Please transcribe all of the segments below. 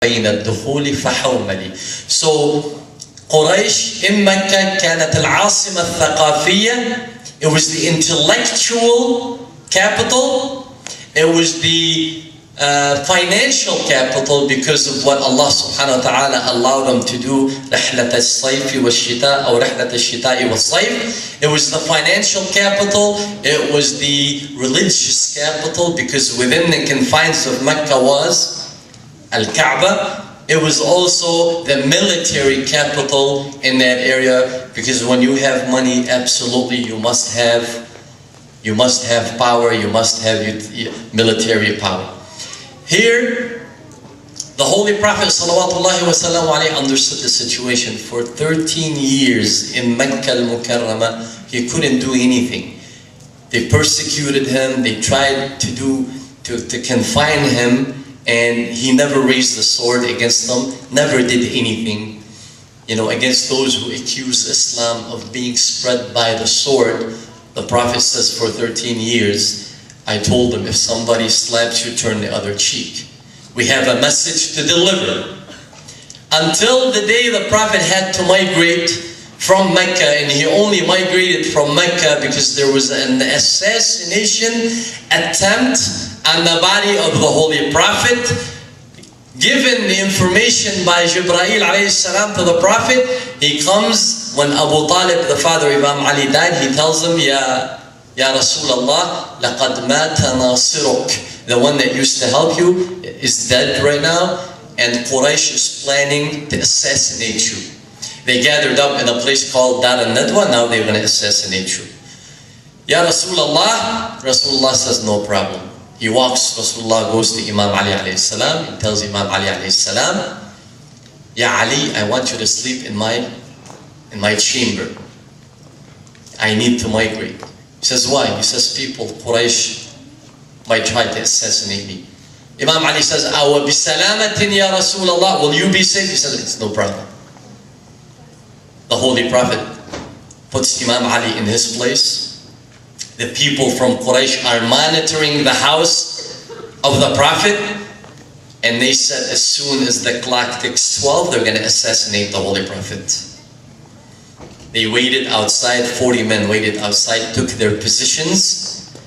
بين الدخول فحوملي. So قريش in Mecca كانت العاصمة الثقافية. It was the intellectual capital. It was the financial capital because of what Allah subhanahu wa ta'ala allowed them to do. رحلة الصيف والشتاء أو رحلة الشتاء والصيف. It was the financial capital. It was the religious capital because within the confines of Mecca was Al-Kaaba. It was also the military capital in that area because when you have money, absolutely you must have power, you must have military power. Here, the Holy Prophet ﷺ understood the situation. For 13 years in Mecca al-Mukarramah, he couldn't do anything. They persecuted him, they tried to confine him, and he never raised the sword against them, never did anything, against those who accuse Islam of being spread by the sword. The Prophet says for 13 years, I told them, if somebody slaps you, turn the other cheek. We have a message to deliver. Until the day the Prophet had to migrate from Mecca, and he only migrated from Mecca because there was an assassination attempt on the body of the Holy Prophet. Given the information by Jibreel alayhi salam to the Prophet, he comes when Abu Talib, the father of Imam Ali, died. He tells him, Ya Rasulullah, laqad mata nasiruk. The one that used to help you is dead right now, and Quraysh is planning to assassinate you. They gathered up in a place called Dar al-Nadwa. Now they're going to assassinate you. Ya Rasulullah, Rasulullah says, no problem. He walks, Rasulullah goes to Imam Ali alayhi salam and tells Imam Ali alayhi salam, Ya Ali, I want you to sleep in my chamber. I need to migrate. He says, why? He says, people, Quraysh, might try to assassinate me. Imam Ali says, Awa bisalamatin ya Rasulullah, will you be safe? He says, it's no problem. The Holy Prophet puts Imam Ali in his place. The people from Quraysh are monitoring the house of the Prophet, and they said as soon as the clock ticks 12, they're going to assassinate the Holy Prophet. They waited outside, 40 men waited outside, took their positions.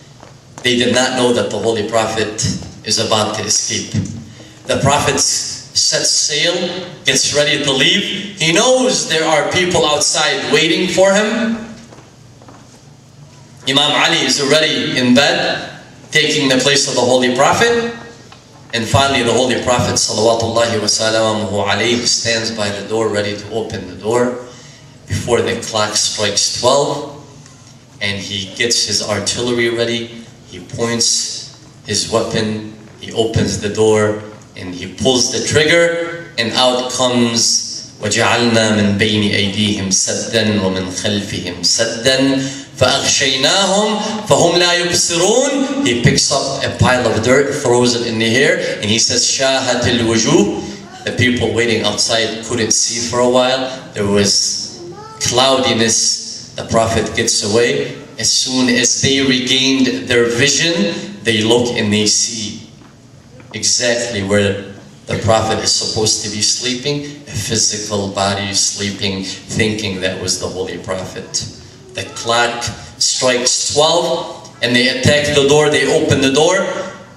They did not know that the Holy Prophet is about to escape. The Prophet sets sail, gets ready to leave. He knows there are people outside waiting for him. Imam Ali is already in bed, taking the place of the Holy Prophet. And finally the Holy Prophet salawatullahi wa salamuhu alayhi stands by the door ready to open the door before the clock strikes 12. And he gets his artillery ready. He points his weapon, he opens the door, and he pulls the trigger, and out comes وَجَعَلْنَا مِنْ بَيْنِ أَيْدِيهِمْ سَدًّا وَمِنْ خَلْفِهِمْ سَدًّا فَأَغْشَيْنَاهُمْ فَهُمْ لَا يُبْصِرُونَ. He picks up a pile of dirt, throws it in the air, and he says, شَاهَتِ الْوُجُوهِ. The people waiting outside couldn't see for a while. There was cloudiness. The Prophet gets away. As soon as they regained their vision, they look and they see exactly where the Prophet is supposed to be sleeping, a physical body sleeping, thinking that was the Holy Prophet. The clock strikes 12 and they attack the door, they open the door.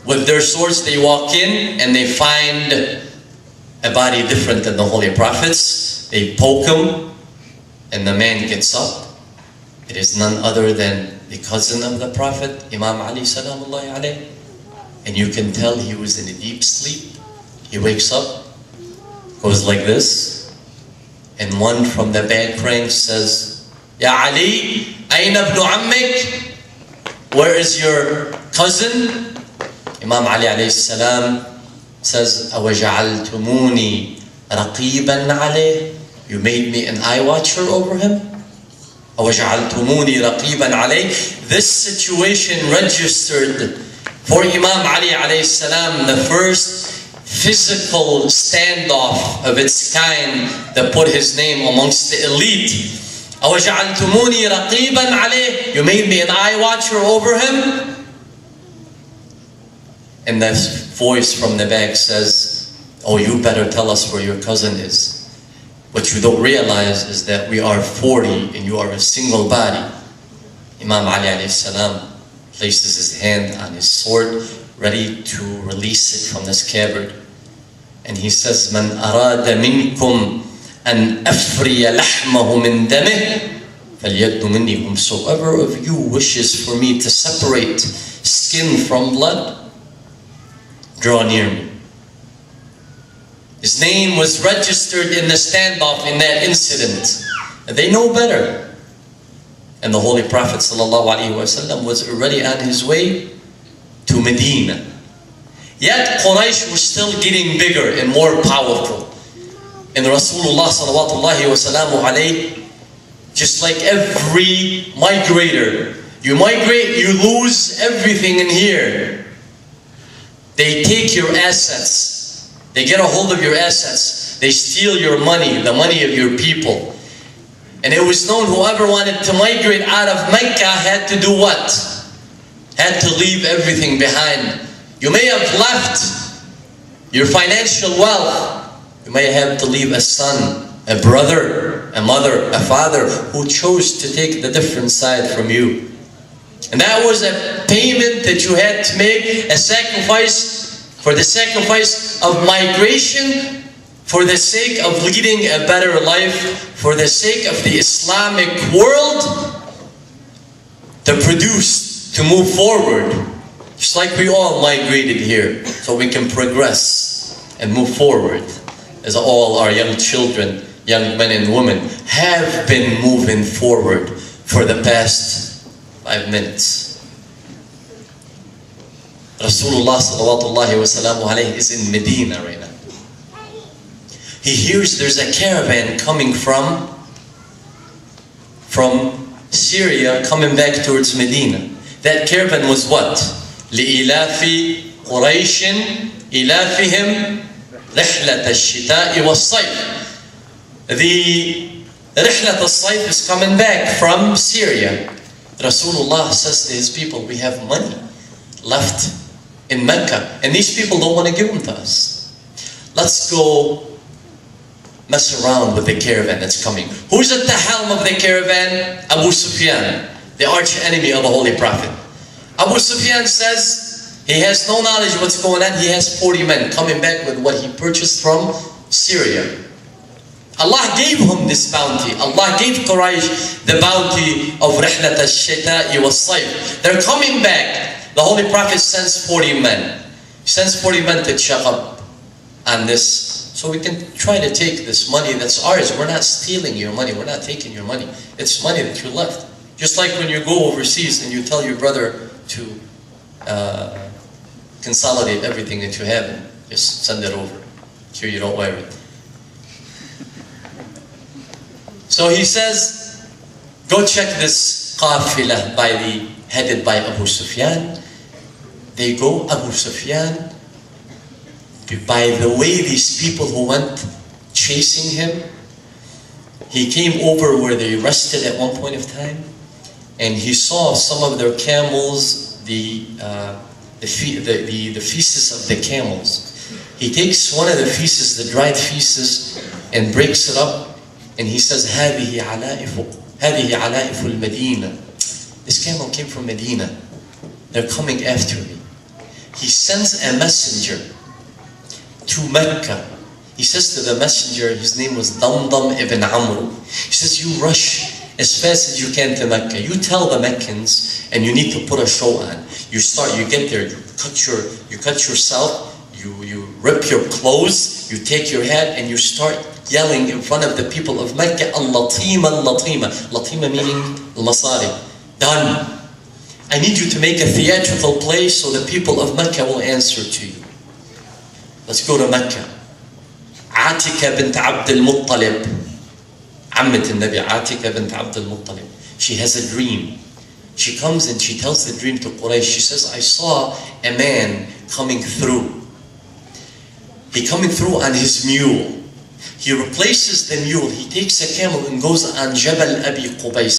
With their swords they walk in and they find a body different than the Holy Prophet's. They poke him and the man gets up. It is none other than the cousin of the Prophet, Imam Ali salamullahi alayhi. And you can tell he was in a deep sleep. He wakes up, goes like this, and one from the back rank says, Ya Ali, ayna ibn ammik? Where is your cousin? Imam Ali alayhi salam says, Awaja'altumuni raqiban alayh? You made me an eye watcher over him? Awaja'altumuni raqiban alayh? This situation registered for Imam Ali alayhi salam the first physical standoff of its kind that put his name amongst the elite. أَوَجَعَلْتُمُونِي رَقِيبًا عَلَيْهِ? You made me an eye watcher over him? And the voice from the back says, oh, you better tell us where your cousin is. What you don't realize is that we are 40 and you are a single body. Imam Ali alayhi salam places his hand on his sword, ready to release it from the scabbard. And he says, "Man arada minkum an afriya lahmahu min damih, falyadnu minni." Whomsoever of you wishes for me to separate skin from blood, draw near me. His name was registered in the standoff in that incident. And they know better. And the Holy Prophet ﷺ was already on his way to Medina. Yet Quraysh was still getting bigger and more powerful. And Rasulullah ﷺ, just like every migrator, you migrate, you lose everything in here. They take your assets. They get a hold of your assets. They steal your money, the money of your people. And it was known whoever wanted to migrate out of Mecca had to do what? Had to leave everything behind. You may have left your financial wealth. You may have to leave a son, a brother, a mother, a father who chose to take the different side from you. And that was a payment that you had to make, a sacrifice, for the sacrifice of migration, for the sake of leading a better life, for the sake of the Islamic world to produce, to move forward. Just like we all migrated here, so we can progress and move forward, as all our young children, young men and women have been moving forward for the past 5 minutes. Rasulullah sallallahu wasallam is in Medina right now. He hears there's a caravan coming from Syria coming back towards Medina. That caravan was what? لِإِلَافِ قُرَيْشٍ إِلَافِهِمْ رِحْلَةَ الشِّتَاءِ وَالصَّيْفِ. The رِحْلَةَ الصَّيْف is coming back from Syria. Rasulullah says to his people, we have money left in Mecca, and these people don't want to give them to us. Let's go mess around with the caravan that's coming. Who's at the helm of the caravan? Abu Sufyan, the arch enemy of the Holy Prophet. Abu Sufyan says he has no knowledge of what's going on. He has 40 men coming back with what he purchased from Syria. Allah gave him this bounty. Allah gave Quraysh the bounty of Rihlat al-Shita'i was-Sayf. They're coming back. The Holy Prophet sends 40 men. He sends 40 men to check up on this, so we can try to take this money that's ours. We're not stealing your money. We're not taking your money. It's money that you left. Just like when you go overseas and you tell your brother to consolidate everything that you have and just send it over. Sure you don't wear it. So he says, go check this qafilah headed by Abu Sufyan. They go, Abu Sufyan, by the way these people who went chasing him, he came over where they rested at one point of time, and he saw some of their camels, the feces of the camels. He takes one of the feces, the dried feces, and breaks it up, and he says, هذه علائف المدينة. This camel came from Medina. They're coming after me. He sends a messenger to Mecca. He says to the messenger, his name was Damdam ibn Amr. He says, you rush as fast as you can to Mecca. You tell the Meccans, and you need to put a show on. You get there, you cut yourself, you rip your clothes, you take your hat, and you start yelling in front of the people of Mecca, Al-Latima, Al-Latima. Latima meaning Al-Masari. Done. I need you to make a theatrical play so the people of Mecca will answer to you. Let's go to Mecca. Atika bint Abd al-Muttalib. Ammat al-Nabi, Atika bint Abd al-Muttalib. She has a dream. She comes and she tells the dream to Quraysh. She says, I saw a man coming through. He coming through on his mule. He replaces the mule. He takes a camel and goes on Jabal Abi Qubays.